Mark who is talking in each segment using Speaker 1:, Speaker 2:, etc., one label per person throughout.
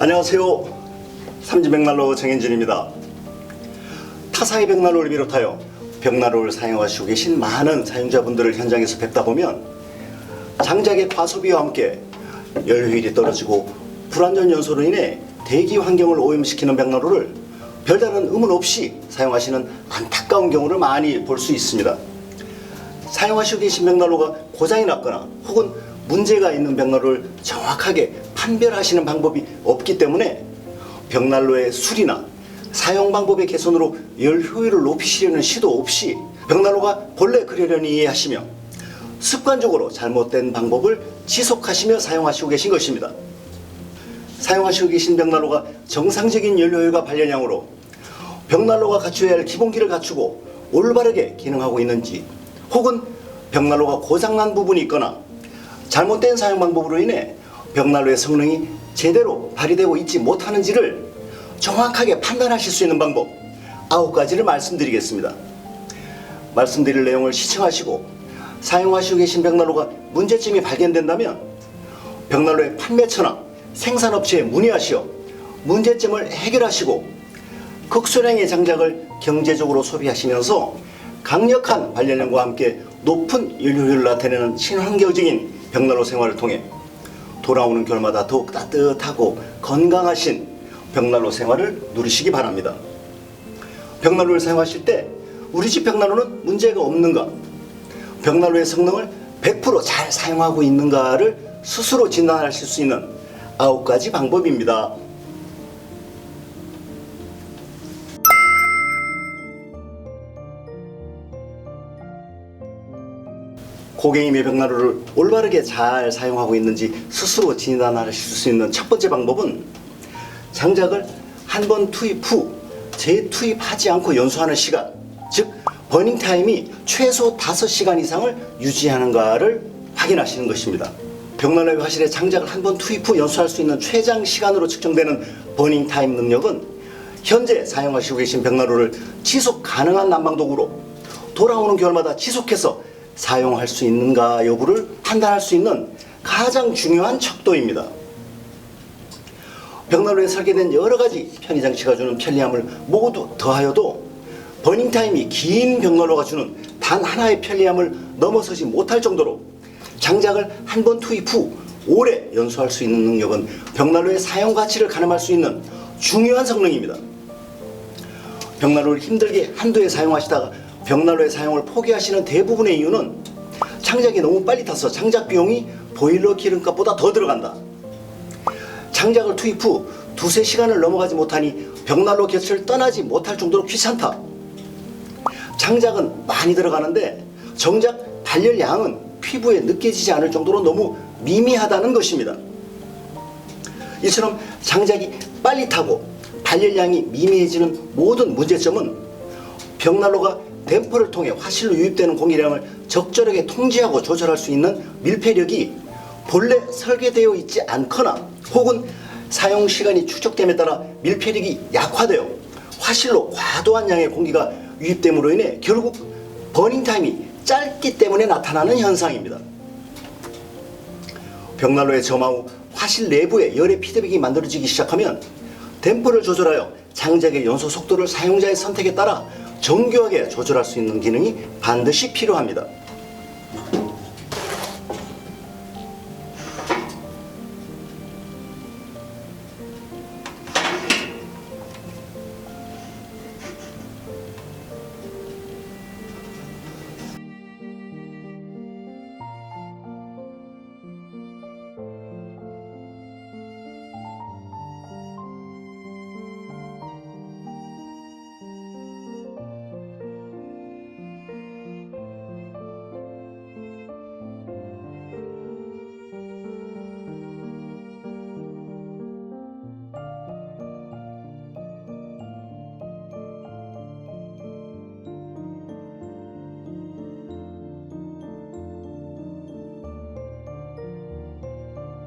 Speaker 1: 안녕하세요. 삼지백난로 정현진입니다. 타사의 백난로를 비롯하여 벽난로를 사용하시고 계신 많은 사용자분들을 현장에서 뵙다 보면 장작의 과소비와 함께 열효율이 떨어지고 불완전 연소로 인해 대기 환경을 오염시키는 벽난로를 별다른 의문 없이 사용하시는 안타까운 경우를 많이 볼 수 있습니다. 사용하시고 계신 벽난로가 고장이 났거나 혹은 문제가 있는 벽난로를 정확하게 판별하시는 방법이 없기 때문에 벽난로의 수리나 사용 방법의 개선으로 열 효율을 높이시려는 시도 없이 벽난로가 본래 그러려니 이해하시며 습관적으로 잘못된 방법을 지속하시며 사용하시고 계신 것입니다. 사용하시고 계신 벽난로가 정상적인 열 효율과 발열량으로 벽난로가 갖춰야 할 기본기를 갖추고 올바르게 기능하고 있는지, 혹은 벽난로가 고장난 부분이 있거나 잘못된 사용 방법으로 인해 벽난로의 성능이 제대로 발휘되고 있지 못하는지를 정확하게 판단하실 수 있는 방법 9가지를 말씀드리겠습니다. 말씀드릴 내용을 시청하시고 사용하시고 계신 벽난로가 문제점이 발견된다면 벽난로의 판매처나 생산업체에 문의하시어 문제점을 해결하시고 극소량의 장작을 경제적으로 소비하시면서 강력한 발열량과 함께 높은 열효율을 나타내는 친환경적인 벽난로 생활을 통해 돌아오는 겨울마다 더욱 따뜻하고 건강하신 벽난로 생활을 누리시기 바랍니다. 벽난로를 사용하실 때 우리 집 벽난로는 문제가 없는가, 벽난로의 성능을 100% 잘 사용하고 있는가를 스스로 진단하실 수 있는 9가지 방법입니다. 고객님의 벽난로를 올바르게 잘 사용하고 있는지 스스로 진단하실 수 있는 첫 번째 방법은 장작을 한 번 투입 후 재투입하지 않고 연소하는 시간, 즉 버닝 타임이 최소 5시간 이상을 유지하는가를 확인하시는 것입니다. 벽난로의 화실에 장작을 한 번 투입 후 연소할 수 있는 최장 시간으로 측정되는 버닝 타임 능력은 현재 사용하시고 계신 벽난로를 지속 가능한 난방도구로 돌아오는 겨울마다 지속해서 사용할 수 있는가 여부를 판단할 수 있는 가장 중요한 척도입니다. 벽난로에 설계된 여러가지 편의장치가 주는 편리함을 모두 더하여도 버닝타임이 긴 벽난로가 주는 단 하나의 편리함을 넘어서지 못할 정도로 장작을 한 번 투입 후 오래 연소할 수 있는 능력은 벽난로의 사용 가치를 가늠할 수 있는 중요한 성능입니다. 벽난로를 힘들게 한두 해 사용하시다가 벽난로의 사용을 포기하시는 대부분의 이유는 장작이 너무 빨리 타서 장작 비용이 보일러 기름값보다 더 들어간다, 장작을 투입 후 2~3시간을 넘어가지 못하니 벽난로 곁을 떠나지 못할 정도로 귀찮다, 장작은 많이 들어가는데 정작 발열량은 피부에 느껴지지 않을 정도로 너무 미미하다는 것입니다. 이처럼 장작이 빨리 타고 발열량이 미미해지는 모든 문제점은 벽난로가 댐퍼를 통해 화실로 유입되는 공기량을 적절하게 통제하고 조절할 수 있는 밀폐력이 본래 설계되어 있지 않거나 혹은 사용 시간이 축적됨에 따라 밀폐력이 약화되어 화실로 과도한 양의 공기가 유입됨으로 인해 결국 버닝 타임이 짧기 때문에 나타나는 현상입니다. 벽난로의 점화 후 화실 내부에 열의 피드백이 만들어지기 시작하면 댐퍼를 조절하여 장작의 연소 속도를 사용자의 선택에 따라 정교하게 조절할 수 있는 기능이 반드시 필요합니다.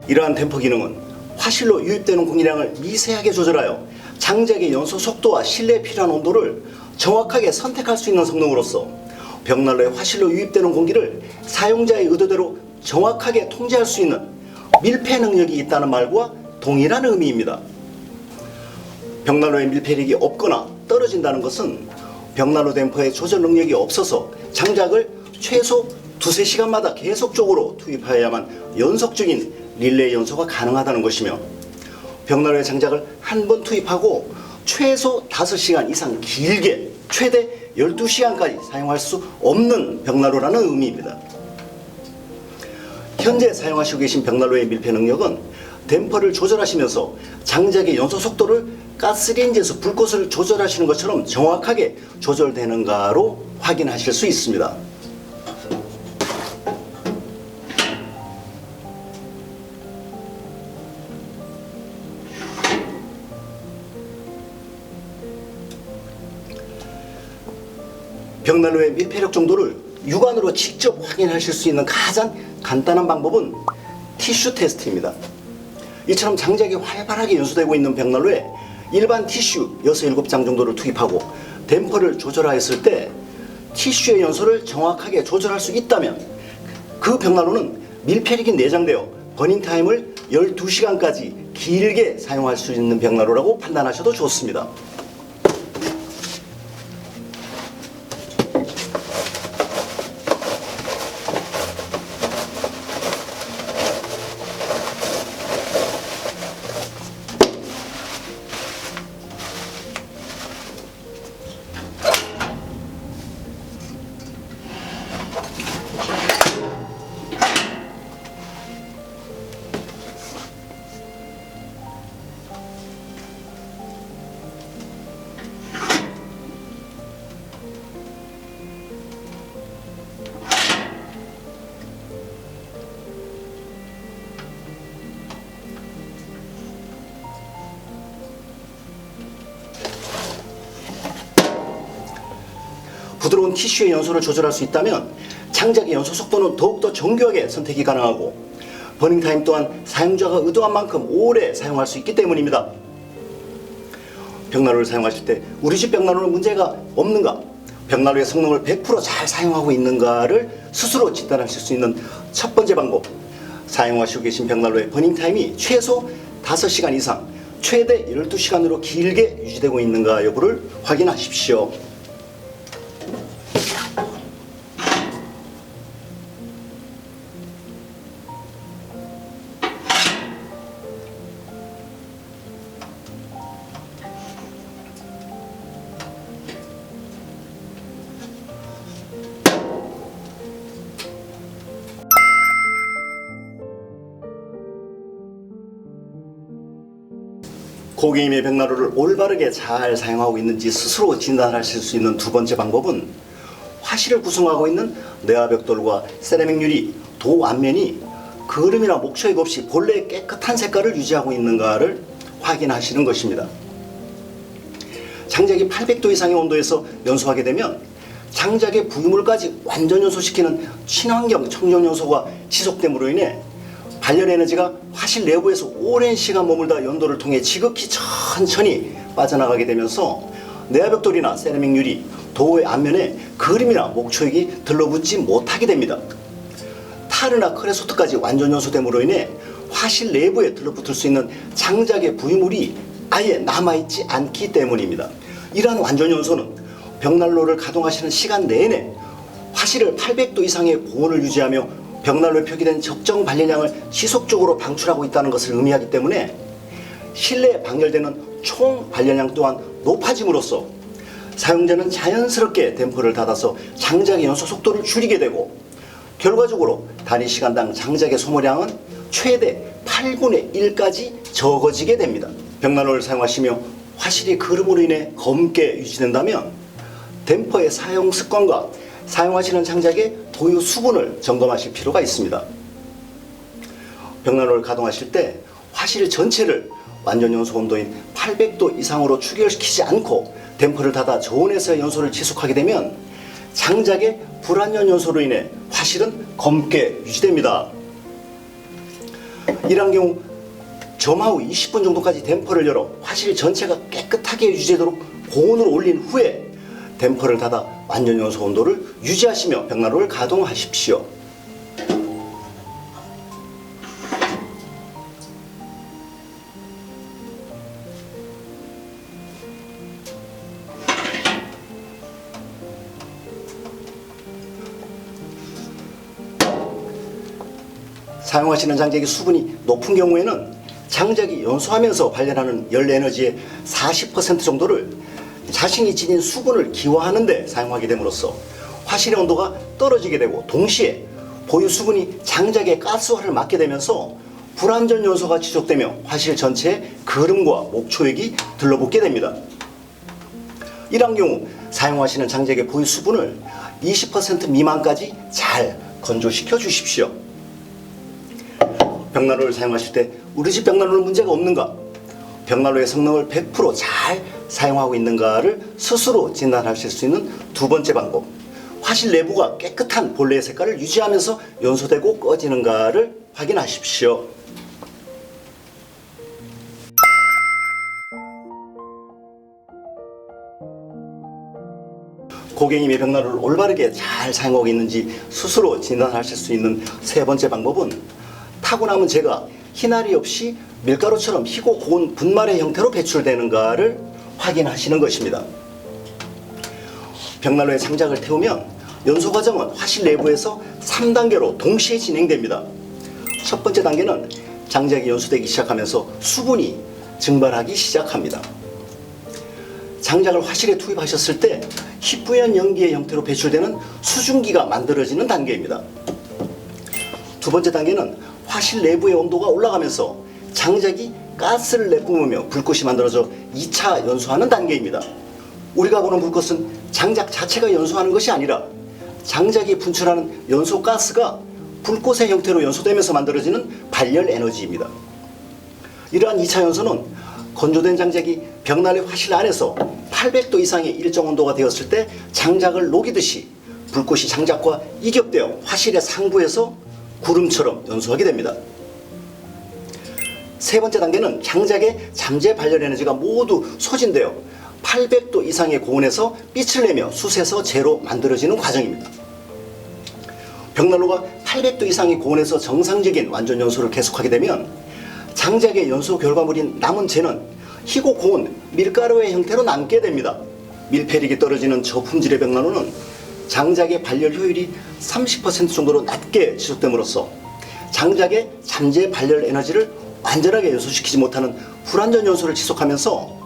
Speaker 1: 이러한 댐퍼 기능은 화실로 유입되는 공기량을 미세하게 조절하여 장작의 연소 속도와 실내에 필요한 온도를 정확하게 선택할 수 있는 성능으로서 벽난로에 화실로 유입되는 공기를 사용자의 의도대로 정확하게 통제할 수 있는 밀폐 능력이 있다는 말과 동일한 의미입니다. 벽난로의 밀폐력이 없거나 떨어진다는 것은 벽난로 댐퍼의 조절 능력이 없어서 장작을 최소 두세 시간마다 계속적으로 투입하여야만 연속적인 릴레이 연소가 가능하다는 것이며, 벽난로에 장작을 한 번 투입하고 최소 5시간 이상 길게 최대 12시간까지 사용할 수 없는 벽난로라는 의미입니다. 현재 사용하시고 계신 벽난로의 밀폐 능력은 댐퍼를 조절하시면서 장작의 연소 속도를 가스레인지에서 불꽃을 조절하시는 것처럼 정확하게 조절되는가로 확인하실 수 있습니다. 벽난로의 밀폐력 정도를 육안으로 직접 확인하실 수 있는 가장 간단한 방법은 티슈 테스트입니다. 이처럼 장작이 활발하게 연소되고 있는 벽난로에 일반 티슈 6, 7장 정도를 투입하고 댐퍼를 조절하였을 때 티슈의 연소를 정확하게 조절할 수 있다면 그 벽난로는 밀폐력이 내장되어 버닝타임을 12시간까지 길게 사용할 수 있는 벽난로라고 판단하셔도 좋습니다. 부드러운 티슈의 연소를 조절할 수 있다면 장작의 연소 속도는 더욱더 정교하게 선택이 가능하고 버닝타임 또한 사용자가 의도한 만큼 오래 사용할 수 있기 때문입니다. 벽난로를 사용하실 때 우리 집 벽난로는 문제가 없는가, 벽난로의 성능을 100% 잘 사용하고 있는가를 스스로 진단하실 수 있는 첫 번째 방법, 사용하시고 계신 벽난로의 버닝타임이 최소 5시간 이상 최대 12시간으로 길게 유지되고 있는가 여부를 확인하십시오. 고객님의 벽난로를 올바르게 잘 사용하고 있는지 스스로 진단하실 수 있는 두 번째 방법은 화실을 구성하고 있는 내화벽돌과 세라믹 유리, 도 앞면이 그름이나 목초액 없이 본래의 깨끗한 색깔을 유지하고 있는가를 확인하시는 것입니다. 장작이 800도 이상의 온도에서 연소하게 되면 장작의 부유물까지 완전 연소시키는 친환경 청정 연소가 지속됨으로 인해 발열 에너지가 화실 내부에서 오랜 시간 머물다 연도를 통해 지극히 천천히 빠져나가게 되면서 내화벽돌이나 세라믹 유리, 도의 앞면에 그림이나 목초액이 들러붙지 못하게 됩니다. 타르나 크레소트까지 완전 연소됨으로 인해 화실 내부에 들러붙을 수 있는 장작의 부유물이 아예 남아있지 않기 때문입니다. 이러한 완전 연소는 벽난로를 가동하시는 시간 내내 화실을 800도 이상의 고온을 유지하며 벽난로에 표기된 적정 발열량을 지속적으로 방출하고 있다는 것을 의미하기 때문에 실내에 방열되는 총 발열량 또한 높아짐으로써 사용자는 자연스럽게 댐퍼를 닫아서 장작의 연소 속도를 줄이게 되고 결과적으로 단위 시간당 장작의 소모량은 최대 8분의 1까지 적어지게 됩니다. 벽난로를 사용하시며 화실이 그름으로 인해 검게 유지된다면 댐퍼의 사용 습관과 사용하시는 장작의 도유 수분을 점검하실 필요가 있습니다. 벽난로를 가동하실 때 화실 전체를 완전 연소 온도인 800도 이상으로 추결시키지 않고 댐퍼를 닫아 저온에서의 연소를 지속하게 되면 장작의 불완전 연소로 인해 화실은 검게 유지됩니다. 이러한 경우 점화 후 20분 정도까지 댐퍼를 열어 화실 전체가 깨끗하게 유지되도록 고온으로 올린 후에 댐퍼를 닫아 완전 연소 온도를 유지하시며 벽난로를 가동하십시오. 사용하시는 장작이 수분이 높은 경우에는 장작이 연소하면서 발현하는 열 에너지의 40% 정도를 자신이 지닌 수분을 기화하는 데 사용하게 됨으로써 화실의 온도가 떨어지게 되고, 동시에 보유 수분이 장작의 가스화를 막게 되면서 불완전 연소가 지속되며 화실 전체에 거름과 목초액이 들러붙게 됩니다. 이러한 경우 사용하시는 장작의 보유 수분을 20% 미만까지 잘 건조시켜 주십시오. 벽난로를 사용하실 때 우리 집 벽난로는 문제가 없는가? 벽난로의 성능을 100% 잘 사용하고 있는가를 스스로 진단하실 수 있는 두 번째 방법. 화실 내부가 깨끗한 본래의 색깔을 유지하면서 연소되고 꺼지는가를 확인하십시오. 고객님의 벽난로를 올바르게 잘 사용하고 있는지 스스로 진단하실 수 있는 세 번째 방법은 타고 남은 재가 희날이 없이 밀가루처럼 희고 고운 분말의 형태로 배출되는가를 확인하시는 것입니다. 벽난로에 장작을 태우면 연소 과정은 화실 내부에서 3단계로 동시에 진행됩니다. 첫 번째 단계는 장작이 연소되기 시작하면서 수분이 증발하기 시작합니다. 장작을 화실에 투입하셨을 때 희뿌연 연기의 형태로 배출되는 수증기가 만들어지는 단계입니다. 두 번째 단계는 화실 내부의 온도가 올라가면서 장작이 가스를 내뿜으며 불꽃이 만들어져 2차 연소하는 단계입니다. 우리가 보는 불꽃은 장작 자체가 연소하는 것이 아니라 장작이 분출하는 연소 가스가 불꽃의 형태로 연소되면서 만들어지는 발열 에너지입니다. 이러한 2차 연소는 건조된 장작이 벽난로의 화실 안에서 800도 이상의 일정 온도가 되었을 때 장작을 녹이듯이 불꽃이 장작과 이격되어 화실의 상부에서 구름처럼 연소하게 됩니다. 세 번째 단계는 장작의 잠재 발열 에너지가 모두 소진되어 800도 이상의 고온에서 빛을 내며 숯에서 재로 만들어지는 과정입니다. 벽난로가 800도 이상의 고온에서 정상적인 완전 연소를 계속하게 되면 장작의 연소 결과물인 남은 재는 희고 고운 밀가루의 형태로 남게 됩니다. 밀폐력이 떨어지는 저품질의 벽난로는 장작의 발열 효율이 30% 정도로 낮게 지속됨으로써 장작의 잠재 발열 에너지를 완전하게 연소시키지 못하는 불완전 연소를 지속하면서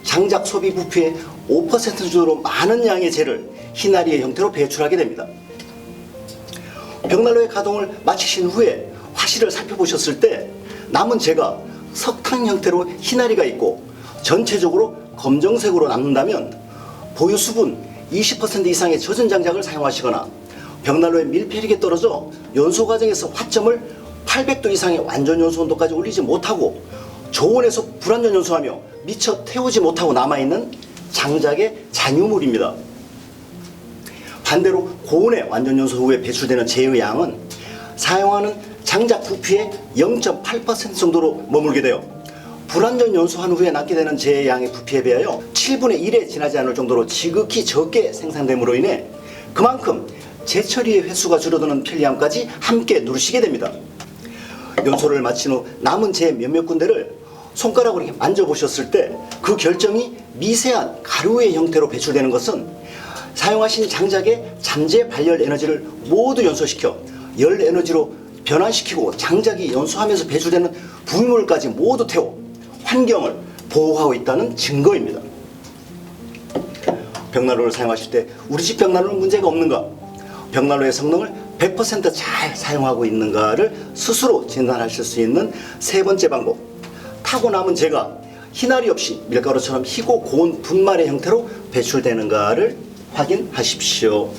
Speaker 1: 장작 소비 부피의 5% 정도로 많은 양의 재를 희나리의 형태로 배출하게 됩니다. 벽난로의 가동을 마치신 후에 화실을 살펴보셨을 때 남은 재가 석탄 형태로 희나리가 있고 전체적으로 검정색으로 남는다면 보유 수분 20% 이상의 젖은 장작을 사용하시거나 벽난로의 밀폐력이 떨어져 연소 과정에서 화점을 800도 이상의 완전 연소 온도까지 올리지 못하고 저온에서 불완전 연소하며 미처 태우지 못하고 남아있는 장작의 잔유물입니다. 반대로 고온의 완전 연소 후에 배출되는 재의 양은 사용하는 장작 부피의 0.8% 정도로 머물게 되어 불완전 연소한 후에 남게 되는 재의 양의 부피에 비하여 7분의 1에 지나지 않을 정도로 지극히 적게 생산됨으로 인해 그만큼 재처리의 횟수가 줄어드는 편리함까지 함께 누리시게 됩니다. 연소를 마친 후 남은 재 몇몇 군데를 손가락으로 이렇게 만져보셨을 때 그 결정이 미세한 가루의 형태로 배출되는 것은 사용하신 장작의 잠재 발열 에너지를 모두 연소시켜 열 에너지로 변환시키고 장작이 연소하면서 배출되는 부유물까지 모두 태워 환경을 보호하고 있다는 증거입니다. 벽난로를 사용하실 때 우리 집 벽난로는 문제가 없는가? 벽난로의 성능을 100% 잘 사용하고 있는가를 스스로 진단하실 수 있는 세 번째 방법. 타고 남은 재가 희날이 없이 밀가루처럼 희고 고운 분말의 형태로 배출되는가를 확인하십시오.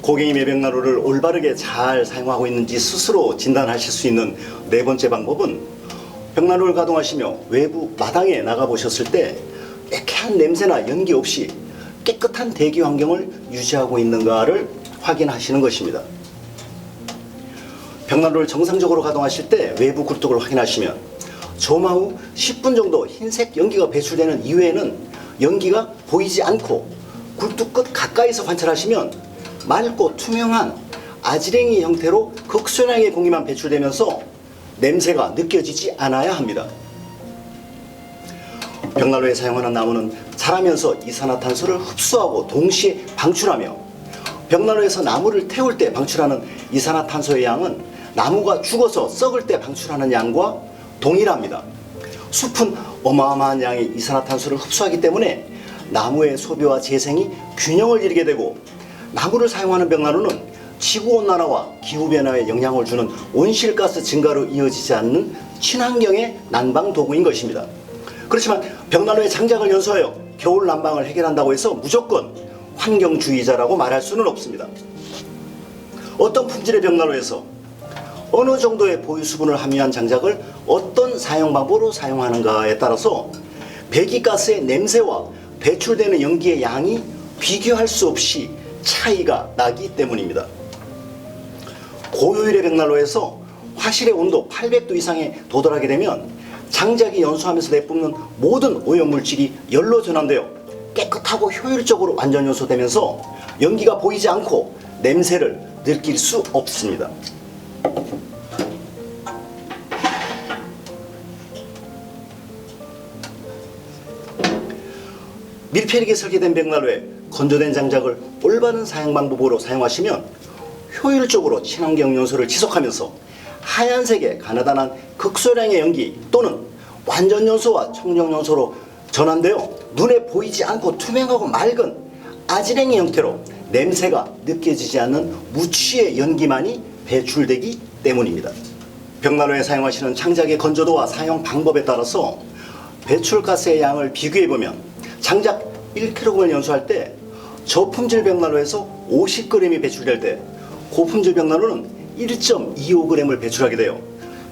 Speaker 1: 고객님의 벽난로를 올바르게 잘 사용하고 있는지 스스로 진단하실 수 있는 네 번째 방법은 벽난로를 가동하시며 외부 마당에 나가보셨을 때 애매한 냄새나 연기 없이 깨끗한 대기 환경을 유지하고 있는가를 확인하시는 것입니다. 벽난로를 정상적으로 가동하실 때 외부 굴뚝을 확인하시면 점화 후 10분 정도 흰색 연기가 배출되는 이외에는 연기가 보이지 않고 굴뚝 끝 가까이서 관찰하시면 맑고 투명한 아지랭이 형태로 극소량의 공기만 배출되면서 냄새가 느껴지지 않아야 합니다. 벽난로에 사용하는 나무는 자라면서 이산화탄소를 흡수하고 동시에 방출하며 벽난로에서 나무를 태울 때 방출하는 이산화탄소의 양은 나무가 죽어서 썩을 때 방출하는 양과 동일합니다. 숲은 어마어마한 양의 이산화탄소를 흡수하기 때문에 나무의 소비와 재생이 균형을 이루게 되고, 나무를 사용하는 벽난로는 지구온난화와 기후변화에 영향을 주는 온실가스 증가로 이어지지 않는 친환경의 난방 도구인 것입니다. 그렇지만 벽난로의 장작을 연소하여 겨울 난방을 해결한다고 해서 무조건 환경주의자라고 말할 수는 없습니다. 어떤 품질의 벽난로에서 어느 정도의 보유 수분을 함유한 장작을 어떤 사용 방법으로 사용하는가에 따라서 배기가스의 냄새와 배출되는 연기의 양이 비교할 수 없이 차이가 나기 때문입니다. 고효율의 벽난로에서 화실의 온도 800도 이상에 도달하게 되면 장작이 연소하면서 내뿜는 모든 오염물질이 열로 전환되어 깨끗하고 효율적으로 완전 연소되면서 연기가 보이지 않고 냄새를 느낄 수 없습니다. 밀폐력이 설계된 벽난로에 건조된 장작을 올바른 사용 방법으로 사용하시면 효율적으로 친환경 연소를 지속하면서 하얀색의 가느다란 극소량의 연기 또는 완전 연소와 청정 연소로 전환되어 눈에 보이지 않고 투명하고 맑은 아지랭이 형태로 냄새가 느껴지지 않는 무취의 연기만이 배출되기 때문입니다. 벽난로에 사용하시는 장작의 건조도와 사용 방법에 따라서 배출가스의 양을 비교해보면 장작 1kg을 연소할 때 저품질 벽난로에서 50g이 배출될 때 고품질 벽난로는 1.25g을 배출하게 되어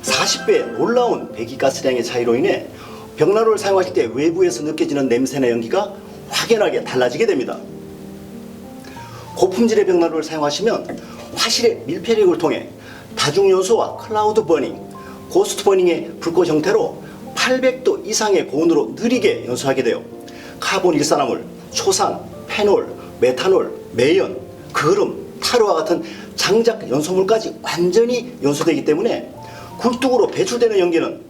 Speaker 1: 40배의 놀라운 배기가스량의 차이로 인해 벽난로를 사용하실 때 외부에서 느껴지는 냄새나 연기가 확연하게 달라지게 됩니다. 고품질의 벽난로를 사용하시면 화실의 밀폐력을 통해 다중연소와 클라우드 버닝, 고스트 버닝의 불꽃 형태로 800도 이상의 고온으로 느리게 연소하게 되어 카본 일산화물, 초산, 페놀, 메탄올, 매연, 그름, 타르와 같은 장작 연소물까지 완전히 연소되기 때문에 굴뚝으로 배출되는 연기는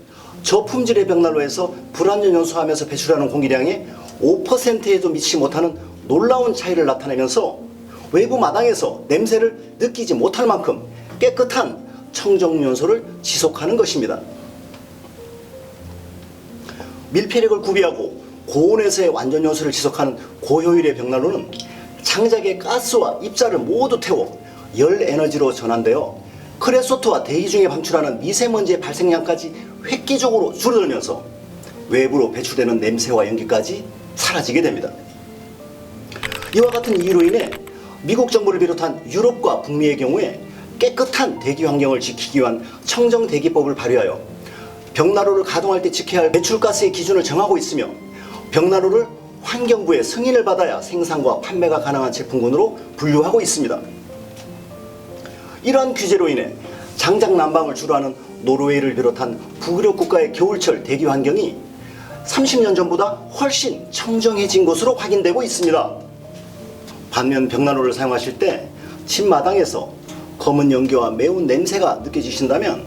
Speaker 1: 저품질의 벽난로에서 불완전 연소하면서 배출하는 공기량의 5%에도 미치지 못하는 놀라운 차이를 나타내면서 외부 마당에서 냄새를 느끼지 못할 만큼 깨끗한 청정 연소를 지속하는 것입니다. 밀폐력을 구비하고 고온에서의 완전 연소를 지속하는 고효율의 벽난로는 장작의 가스와 입자를 모두 태워 열 에너지로 전환되어 크레소트와 대기 중에 방출하는 미세먼지의 발생량까지 획기적으로 줄어들면서 외부로 배출되는 냄새와 연기까지 사라지게 됩니다. 이와 같은 이유로 인해 미국 정부를 비롯한 유럽과 북미의 경우에 깨끗한 대기 환경을 지키기 위한 청정대기법을 발의하여 벽난로를 가동할 때 지켜야 할 배출가스의 기준을 정하고 있으며, 벽난로를 환경부의 승인을 받아야 생산과 판매가 가능한 제품군으로 분류하고 있습니다. 이러한 규제로 인해 장작 난방을 주로 하는 노르웨이를 비롯한 북유럽 국가의 겨울철 대기 환경이 30년 전보다 훨씬 청정해진 것으로 확인되고 있습니다. 반면 벽난로를 사용하실 때 집 마당에서 검은 연기와 매운 냄새가 느껴지신다면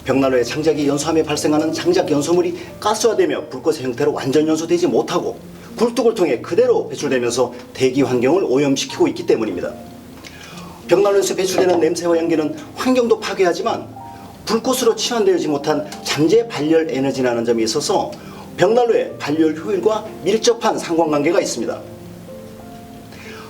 Speaker 1: 벽난로의 장작이 연소함에 발생하는 장작 연소물이 가스화되며 불꽃의 형태로 완전 연소되지 못하고 굴뚝을 통해 그대로 배출되면서 대기 환경을 오염시키고 있기 때문입니다. 벽난로에서 배출되는 냄새와 연기는 환경도 파괴하지만 불꽃으로 치환되지 못한 잠재 발열 에너지라는 점이 있어서 벽난로의 발열 효율과 밀접한 상관관계가 있습니다.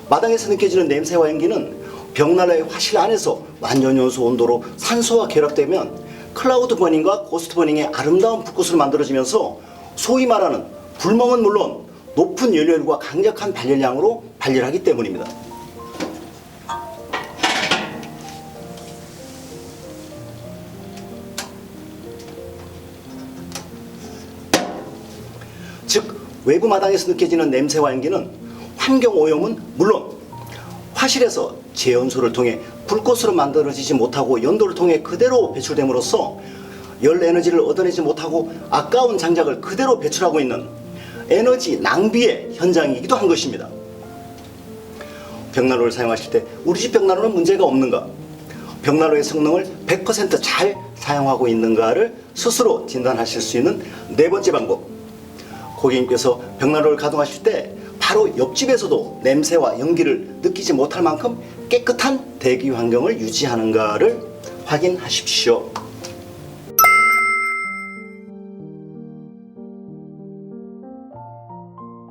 Speaker 1: 마당에서 느껴지는 냄새와 연기는 벽난로의 화실 안에서 완전 연소 온도로 산소와 결합되면 클라우드 버닝과 고스트 버닝의 아름다운 불꽃으로 만들어지면서 소위 말하는 불멍은 물론 높은 연료율과 강력한 발열량으로 발열하기 때문입니다. 즉 외부 마당에서 느껴지는 냄새와 연기는 환경오염은 물론 화실에서 재연소를 통해 불꽃으로 만들어지지 못하고 연도를 통해 그대로 배출됨으로써 열 에너지를 얻어내지 못하고 아까운 장작을 그대로 배출하고 있는 에너지 낭비의 현장이기도 한 것입니다. 벽난로를 사용하실 때 우리 집 벽난로는 문제가 없는가, 벽난로의 성능을 100% 잘 사용하고 있는가를 스스로 진단하실 수 있는 네 번째 방법, 고객님께서 벽난로를 가동하실 때 바로 옆집에서도 냄새와 연기를 느끼지 못할 만큼 깨끗한 대기 환경을 유지하는가를 확인하십시오.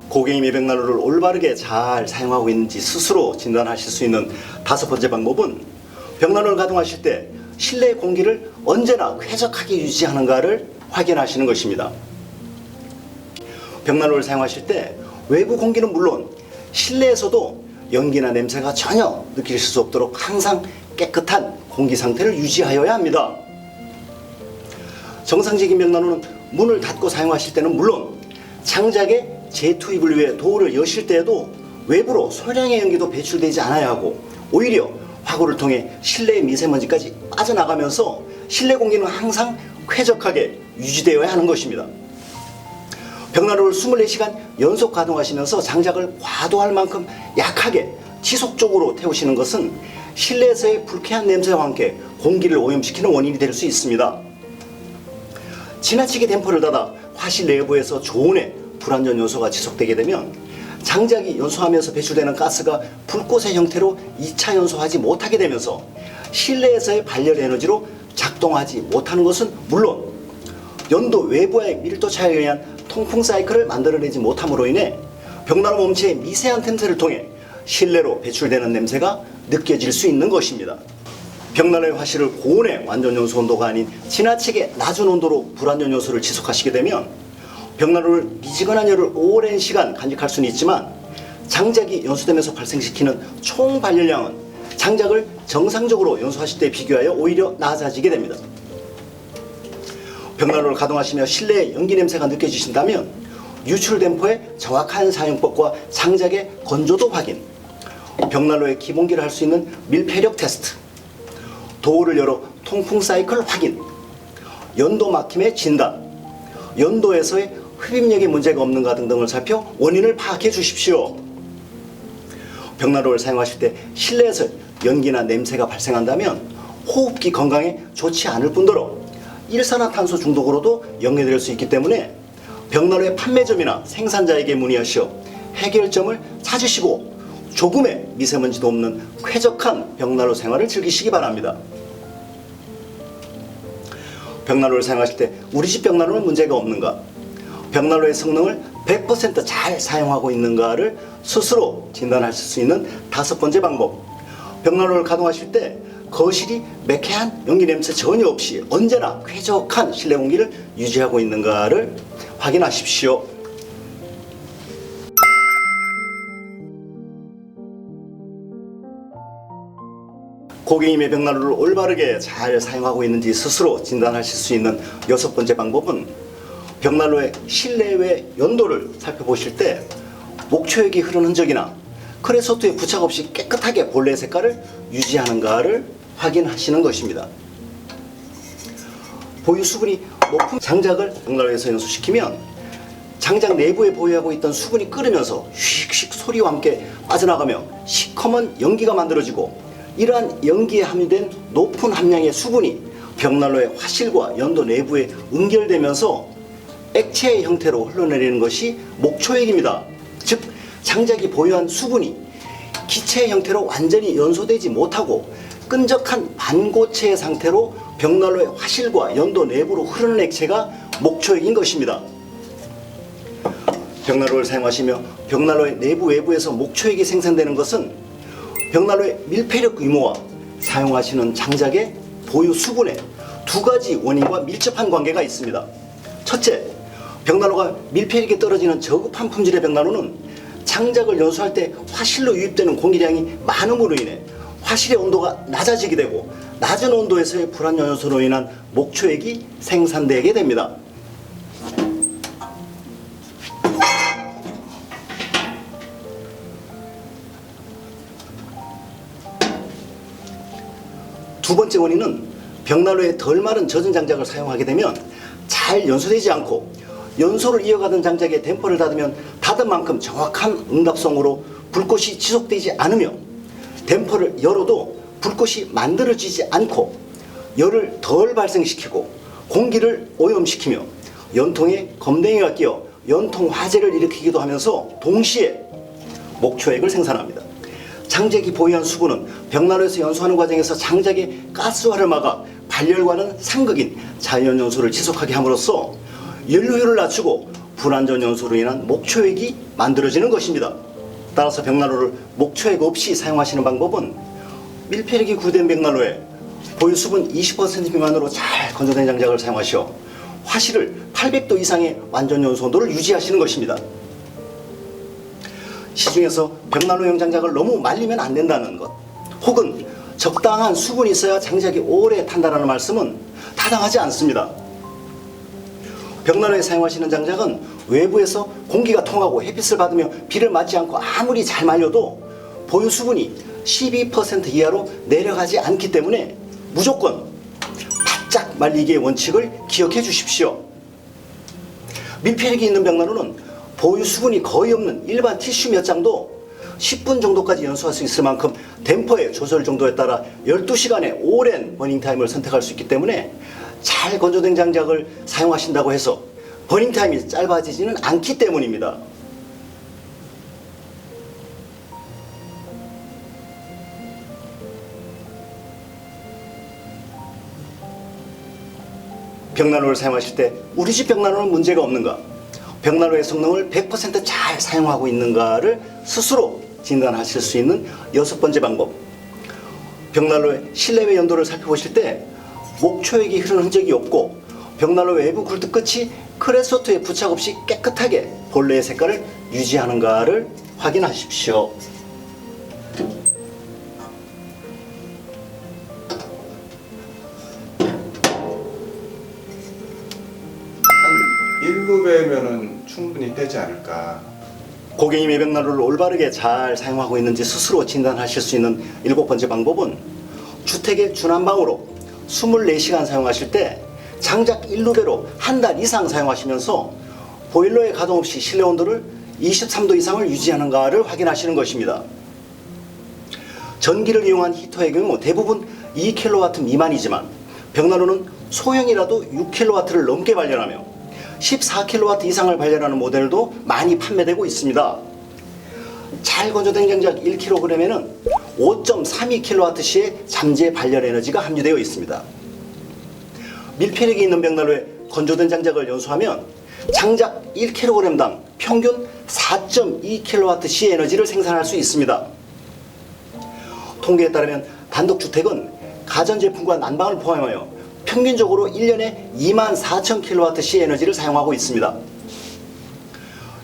Speaker 1: 고객님이 벽난로를 올바르게 잘 사용하고 있는지 스스로 진단하실 수 있는 5번째 방법은 벽난로를 가동하실 때 실내 공기를 언제나 쾌적하게 유지하는가를 확인하시는 것입니다. 벽난로를 사용하실 때 외부 공기는 물론 실내에서도 연기나 냄새가 전혀 느끼실 수 없도록 항상 깨끗한 공기 상태를 유지하여야 합니다. 정상적인 벽난로는 문을 닫고 사용하실 때는 물론 장작에 재투입을 위해 도어를 여실 때에도 외부로 소량의 연기도 배출되지 않아야 하고 오히려 화구를 통해 실내의 미세먼지까지 빠져나가면서 실내 공기는 항상 쾌적하게 유지되어야 하는 것입니다. 벽난로를 24시간 연속 가동하시면서 장작을 과도할 만큼 약하게 지속적으로 태우시는 것은 실내에서의 불쾌한 냄새와 함께 공기를 오염시키는 원인이 될 수 있습니다. 지나치게 댐퍼를 닫아 화실 내부에서 조온의 불완전 요소가 지속되게 되면 장작이 연소하면서 배출되는 가스가 불꽃의 형태로 2차 연소하지 못하게 되면서 실내에서의 발열 에너지로 작동하지 못하는 것은 물론 연도 외부와의 밀도 차이에 의한 통풍 사이클을 만들어내지 못함으로 인해 벽난로 몸체의 미세한 틈새를 통해 실내로 배출되는 냄새가 느껴질 수 있는 것입니다. 벽난로의 화실을 고온의 완전 연소 온도가 아닌 지나치게 낮은 온도로 불완전 요소를 지속하시게 되면 벽난로를 미지근한 열을 오랜 시간 간직할 수는 있지만 장작이 연소되면서 발생시키는 총 발열량은 장작을 정상적으로 연소하실 때 비교하여 오히려 낮아지게 됩니다. 벽난로를 가동하시며 실내의 연기 냄새가 느껴지신다면 유출 댐퍼의 정확한 사용법과 장작의 건조도 확인, 벽난로의 기본기를 할 수 있는 밀폐력 테스트, 도어를 열어 통풍 사이클 확인, 연도 막힘의 진단, 연도에서의 흡입력에 문제가 없는가 등등을 살펴 원인을 파악해 주십시오. 벽난로를 사용하실 때 실내에서 연기나 냄새가 발생한다면 호흡기 건강에 좋지 않을 뿐더러 일산화탄소 중독으로도 연계될 수 있기 때문에 벽난로의 판매점이나 생산자에게 문의하시어 해결점을 찾으시고 조금의 미세먼지도 없는 쾌적한 벽난로 생활을 즐기시기 바랍니다. 벽난로를 사용하실 때 우리 집 벽난로는 문제가 없는가? 벽난로의 성능을 100% 잘 사용하고 있는가를 스스로 진단하실 수 있는 5번째 방법. 벽난로를 가동하실 때 거실이 매캐한 연기 냄새 전혀 없이 언제나 쾌적한 실내 공기를 유지하고 있는가를 확인하십시오. 고객님의 벽난로를 올바르게 잘 사용하고 있는지 스스로 진단하실 수 있는 6번째 방법은 벽난로의 실내외 연도를 살펴보실 때 목초액이 흐르는 흔적이나 크레소트에 부착 없이 깨끗하게 본래 색깔을 유지하는가를 확인하시는 것입니다. 보유 수분이 높은 장작을 벽난로에서 연소시키면 장작 내부에 보유하고 있던 수분이 끓으면서 휙휙 소리와 함께 빠져나가며 시커먼 연기가 만들어지고 이러한 연기에 함유된 높은 함량의 수분이 벽난로의 화실과 연도 내부에 응결되면서 액체의 형태로 흘러내리는 것이 목초액입니다. 즉 장작이 보유한 수분이 기체의 형태로 완전히 연소되지 못하고 끈적한 반고체의 상태로 벽난로의 화실과 연도 내부로 흐르는 액체가 목초액인 것입니다. 벽난로를 사용하시며 벽난로의 내부 외부에서 목초액이 생산되는 것은 벽난로의 밀폐력 유무와 사용하시는 장작의 보유 수분의 2가지 원인과 밀접한 관계가 있습니다. 첫째, 벽난로가 밀폐력이 떨어지는 저급한 품질의 벽난로는 장작을 연소할 때 화실로 유입되는 공기량이 많음으로 인해 화실의 온도가 낮아지게 되고 낮은 온도에서의 불완전 요소로 인한 목초액이 생산되게 됩니다. 두 번째 원인은 벽난로에 덜 마른 젖은 장작을 사용하게 되면 잘 연소되지 않고 연소를 이어가던 장작에 댐퍼를 닫으면 닫은 만큼 정확한 응답성으로 불꽃이 지속되지 않으며 댐퍼를 열어도 불꽃이 만들어지지 않고 열을 덜 발생시키고 공기를 오염시키며 연통에 검댕이가 끼어 연통 화재를 일으키기도 하면서 동시에 목초액을 생산합니다. 장작이 보유한 수분은 벽난로에서 연소하는 과정에서 장작의 가스화를 막아 발열과는 상극인 자연연소를 지속하게 함으로써 연료율을 낮추고 불완전 연소로 인한 목초액이 만들어지는 것입니다. 따라서 벽난로를 목초액 없이 사용하시는 방법은 밀폐력이 구된 벽난로에 보유 수분 20% 미만으로 잘 건조된 장작을 사용하시어 화실을 800도 이상의 완전 연소 온도를 유지하시는 것입니다. 시중에서 벽난로용 장작을 너무 말리면 안 된다는 것, 혹은 적당한 수분이 있어야 장작이 오래 탄다는 말씀은 타당하지 않습니다. 벽난로에 사용하시는 장작은 외부에서 공기가 통하고 햇빛을 받으며 비를 맞지 않고 아무리 잘 말려도 보유 수분이 12% 이하로 내려가지 않기 때문에 무조건 바짝 말리기의 원칙을 기억해 주십시오. 밀폐력이 있는 벽난로는 보유 수분이 거의 없는 일반 티슈 몇 장도 10분 정도까지 연소할 수 있을 만큼 댐퍼의 조절 정도에 따라 12시간의 오랜 버닝타임을 선택할 수 있기 때문에 잘 건조된 장작을 사용하신다고 해서 버닝타임이 짧아지지는 않기 때문입니다. 벽난로를 사용하실 때 우리 집 벽난로는 문제가 없는가? 벽난로의 성능을 100%잘 사용하고 있는가를 스스로 진단하실 수 있는 6번째 방법. 벽난로의 실내외 연도를 살펴보실 때 목초액이 흐르는 흔적이 없고 벽난로 외부 굴뚝 끝이 크레소트에 부착 없이 깨끗하게 본래의 색깔을 유지하는가를 확인하십시오.
Speaker 2: 한 1루베면은 충분히 되지 않을까.
Speaker 1: 고객님의 벽난로를 올바르게 잘 사용하고 있는지 스스로 진단하실 수 있는 7번째 방법은 주택의 주난방으로 24시간 사용하실 때 장작 1루베로 한 달 이상 사용하시면서 보일러의 가동 없이 실내 온도를 23도 이상을 유지하는가를 확인하시는 것입니다. 전기를 이용한 히터의 경우 대부분 2kW 미만이지만 벽난로는 소형이라도 6kW를 넘게 발열하며 14kW 이상을 발열하는 모델도 많이 판매되고 있습니다. 잘 건조된 장작 1kg에는 5.32kWh의 잠재 발열 에너지가 함유되어 있습니다. 밀폐력이 있는 벽난로에 건조된 장작을 연소하면 장작 1kg당 평균 4.2kWh의 에너지를 생산할 수 있습니다. 통계에 따르면 단독주택은 가전제품과 난방을 포함하여 평균적으로 1년에 24,000kWh의 에너지를 사용하고 있습니다.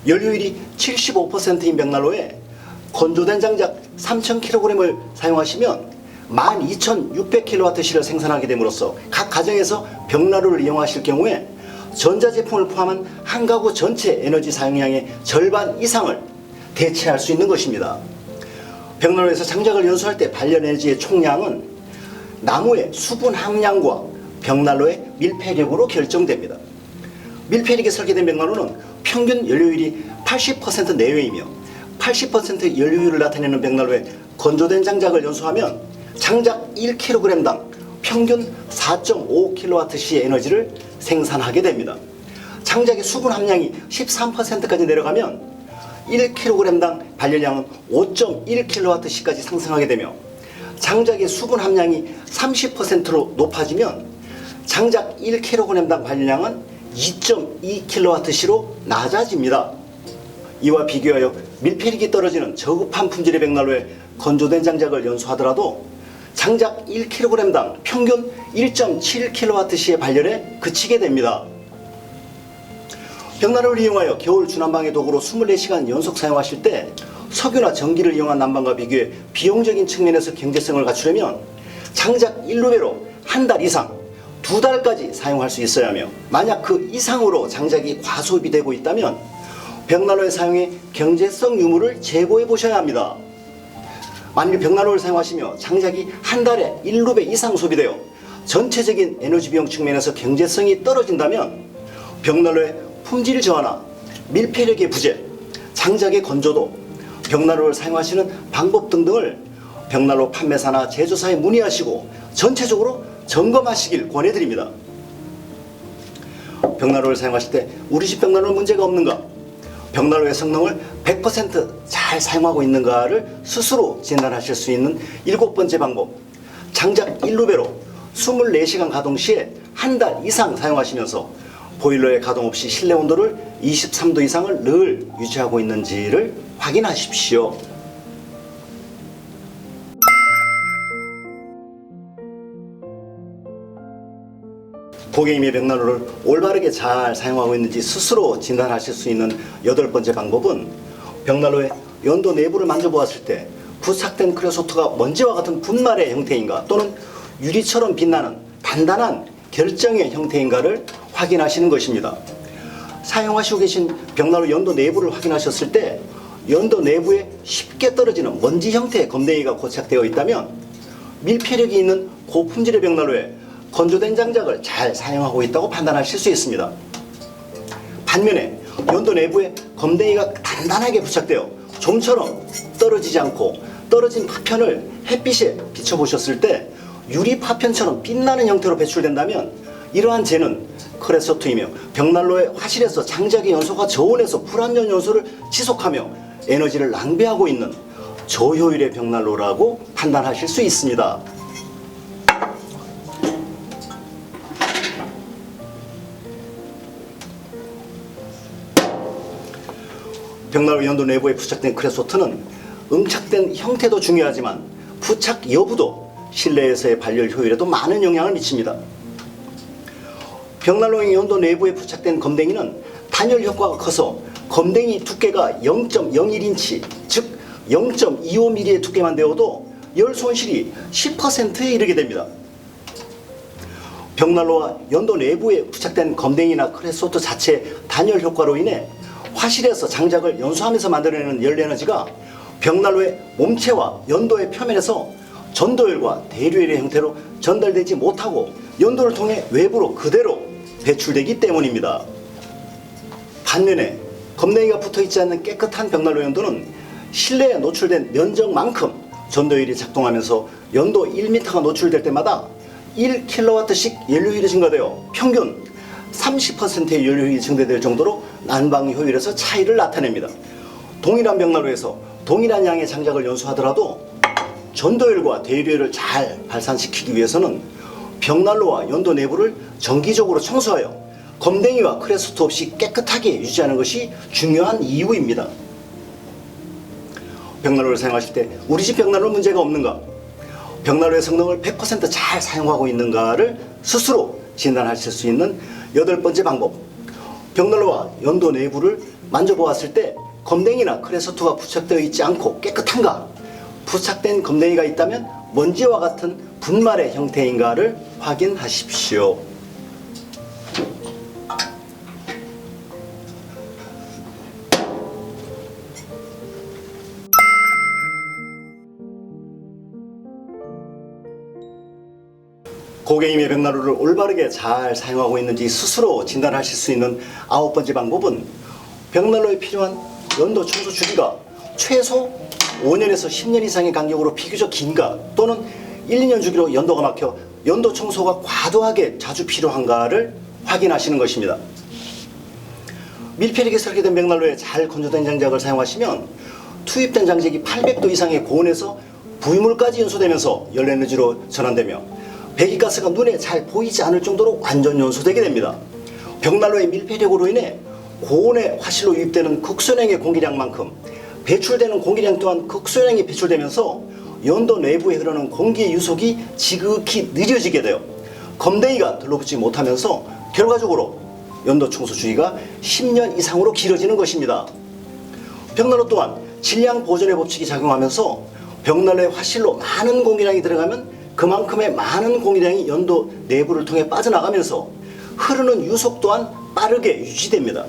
Speaker 1: 연료율이 75%인 벽난로에 건조된 장작 3,000kg을 사용하시면 12,600kWh를 생산하게 됨으로써 각 가정에서 벽난로를 이용하실 경우에 전자제품을 포함한 한 가구 전체 에너지 사용량의 절반 이상을 대체할 수 있는 것입니다. 벽난로에서 장작을 연소할 때 발열 에너지의 총량은 나무의 수분 함량과 벽난로의 밀폐력으로 결정됩니다. 밀폐력에 설계된 벽난로는 평균 연료율이 80% 내외이며 80% 연료율을 나타내는 벽난로에 건조된 장작을 연소하면 장작 1kg당 평균 4.5kWh의 에너지를 생산하게 됩니다. 장작의 수분 함량이 13%까지 내려가면 1kg당 발열량은 5.1kWh까지 상승하게 되며 장작의 수분 함량이 30%로 높아지면 장작 1kg당 발열량은 2.2kWh로 낮아집니다. 이와 비교하여 밀폐력이 떨어지는 저급한 품질의 벽난로에 건조된 장작을 연소하더라도 장작 1kg당 평균 1.7kWh의 발열에 그치게 됩니다. 벽난로를 이용하여 겨울 주난방의 도구로 24시간 연속 사용하실 때 석유나 전기를 이용한 난방과 비교해 비용적인 측면에서 경제성을 갖추려면 장작 1루베로 한 달 이상 2달까지 사용할 수 있어야 하며 만약 그 이상으로 장작이 과소비되고 있다면 벽난로의 사용에 경제성 유무를 제고해 보셔야 합니다. 만일 벽난로를 사용하시며 장작이 한 달에 1루베 이상 소비되어 전체적인 에너지 비용 측면에서 경제성이 떨어진다면 벽난로의 품질 저하나 밀폐력의 부재, 장작의 건조도, 벽난로를 사용하시는 방법 등등을 벽난로 판매사나 제조사에 문의하시고 전체적으로 점검하시길 권해드립니다. 벽난로를 사용하실 때 우리 집 벽난로는 문제가 없는가? 벽난로의 성능을 100%잘 사용하고 있는가를 스스로 진단하실 수 있는 7번째 방법. 장작 1루배로 24시간 가동 시에 한 달 이상 사용하시면서 보일러의 가동 없이 실내 온도를 23도 이상을 늘 유지하고 있는지를 확인하십시오. 고객님의 벽난로를 올바르게 잘 사용하고 있는지 스스로 진단하실 수 있는 8번째 방법은 벽난로의 연도 내부를 만져보았을 때 부착된 크레소트가 먼지와 같은 분말의 형태인가 또는 유리처럼 빛나는 단단한 결정의 형태인가를 확인하시는 것입니다. 사용하시고 계신 벽난로 연도 내부를 확인하셨을 때 연도 내부에 쉽게 떨어지는 먼지 형태의 검댕이가 고착되어 있다면 밀폐력이 있는 고품질의 벽난로에 건조된 장작을 잘 사용하고 있다고 판단하실 수 있습니다. 반면에 연도 내부에 검댕이가 단단하게 부착되어 좀처럼 떨어지지 않고 떨어진 파편을 햇빛에 비춰보셨을 때 유리 파편처럼 빛나는 형태로 배출된다면 이러한 재는 크레소트이며 벽난로의 화실에서 장작의 연소가 저온에서 불완전 연소를 지속하며 에너지를 낭비하고 있는 저효율의 벽난로라고 판단하실 수 있습니다. 벽난로 연도 내부에 부착된 크레소트는 응착된 형태도 중요하지만 부착 여부도 실내에서의 발열 효율에도 많은 영향을 미칩니다. 벽난로의 연도 내부에 부착된 검댕이는 단열 효과가 커서 검댕이 두께가 0.01인치 즉 0.25mm의 두께만 되어도 열 손실이 10%에 이르게 됩니다. 벽난로와 연도 내부에 부착된 검댕이나 크레소트 자체의 단열 효과로 인해 화실에서 장작을 연소하면서 만들어내는 열 에너지가 벽난로의 몸체와 연도의 표면에서 전도열과 대류열의 형태로 전달되지 못하고 연도를 통해 외부로 그대로 배출되기 때문입니다. 반면에 검댕이가 붙어있지 않는 깨끗한 벽난로 연도는 실내에 노출된 면적만큼 전도율이 작동하면서 연도 1m가 노출될 때마다 1kW씩 연료율이 증가되어 평균 30%의 연료율이 증대될 정도로 난방 효율에서 차이를 나타냅니다. 동일한 벽난로에서 동일한 양의 장작을 연소하더라도 전도율과 대류율을 잘 발산시키기 위해서는 벽난로와 연도 내부를 정기적으로 청소하여 검댕이와 크레소트 없이 깨끗하게 유지하는 것이 중요한 이유입니다. 벽난로를 사용하실 때 우리 집 벽난로 문제가 없는가? 벽난로의 성능을 100%잘 사용하고 있는가를 스스로 진단하실 수 있는 8번째 방법. 벽난로와 연도 내부를 만져보았을 때 검댕이나 크레소트가 부착되어 있지 않고 깨끗한가? 부착된 검댕이가 있다면 먼지와 같은 분말의 형태인가를 확인하십시오. 고객님의 벽난로를 올바르게 잘 사용하고 있는지 스스로 진단하실 수 있는 9번째 방법은 벽난로에 필요한 연도 청소 주기가 최소 5년에서 10년 이상의 간격으로 비교적 긴가 또는 1, 2년 주기로 연도가 막혀 연도 청소가 과도하게 자주 필요한가를 확인하시는 것입니다. 밀폐력이 설계된 벽난로에 잘 건조된 장작을 사용하시면 투입된 장작이 800도 이상의 고온에서 부유물까지 연소되면서 열 에너지로 전환되며 배기가스가 눈에 잘 보이지 않을 정도로 완전 연소되게 됩니다. 벽난로의 밀폐력으로 인해 고온의 화실로 유입되는 극소량의 공기량만큼 배출되는 공기량 또한 극소량이 배출되면서 연도 내부에 흐르는 공기의 유속이 지극히 느려지게 되어 검댕이가 들러붙지 못하면서 결과적으로 연도 청소 주기가 10년 이상으로 길어지는 것입니다. 벽난로 또한 질량 보존의 법칙이 작용하면서 벽난로의 화실로 많은 공기량이 들어가면 그만큼의 많은 공기량이 연도 내부를 통해 빠져나가면서 흐르는 유속 또한 빠르게 유지됩니다.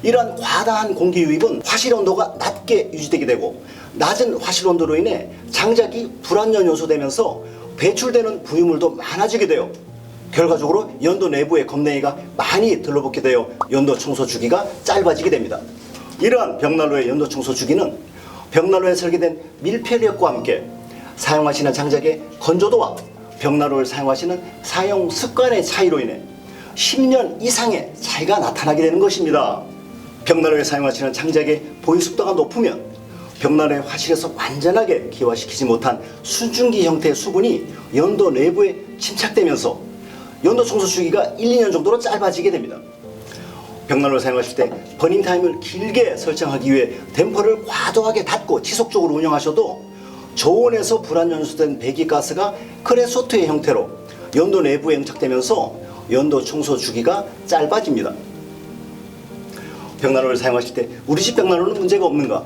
Speaker 1: 이러한 과다한 공기 유입은 화실 온도가 낮게 유지되게 되고 낮은 화실 온도로 인해 장작이 불완전 연소되면서 배출되는 부유물도 많아지게 되어 결과적으로 연도 내부에 검댕이가 많이 들러붙게 되어 연도 청소 주기가 짧아지게 됩니다. 이러한 벽난로의 연도 청소 주기는 벽난로에 설계된 밀폐력과 함께 사용하시는 장작의 건조도와 벽난로를 사용하시는 사용 습관의 차이로 인해 10년 이상의 차이가 나타나게 되는 것입니다. 벽난로에 사용하시는 장작의 보유 속도가 높으면 벽난로의 화실에서 완전하게 기화시키지 못한 수증기 형태의 수분이 연도 내부에 침착되면서 연도 청소 주기가 1, 2년 정도로 짧아지게 됩니다. 벽난로를 사용하실 때 버닝 타임을 길게 설정하기 위해 댐퍼를 과도하게 닫고 지속적으로 운영하셔도 저온에서 불안 연소된 배기가스가 크레소트의 형태로 연도 내부에 응착되면서 연도 청소 주기가 짧아집니다. 벽난로를 사용하실 때 우리 집 벽난로는 문제가 없는가?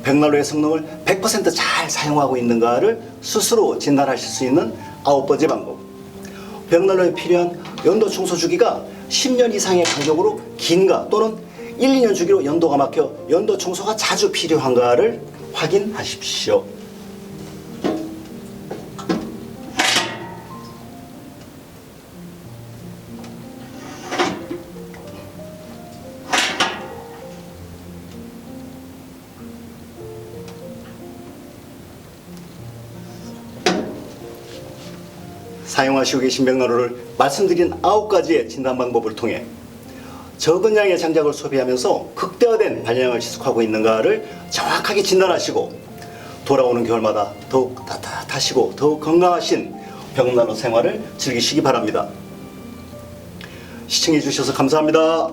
Speaker 1: 벽난로의 성능을 100%잘 사용하고 있는가를 스스로 진단하실 수 있는 9번째 방법. 벽난로에 필요한 연도 청소 주기가 10년 이상의 간격으로 긴가 또는 1, 2년 주기로 연도가 막혀 연도 청소가 자주 필요한가를 확인하십시오. 사용하시고 계신 벽난로를 말씀드린 9가지의 진단 방법을 통해 적은 양의 장작을 소비하면서 극대화된 발열량을 지속하고 있는가를 정확하게 진단하시고 돌아오는 겨울마다 더욱 따뜻하시고 더욱 건강하신 벽난로 생활을 즐기시기 바랍니다. 시청해 주셔서 감사합니다.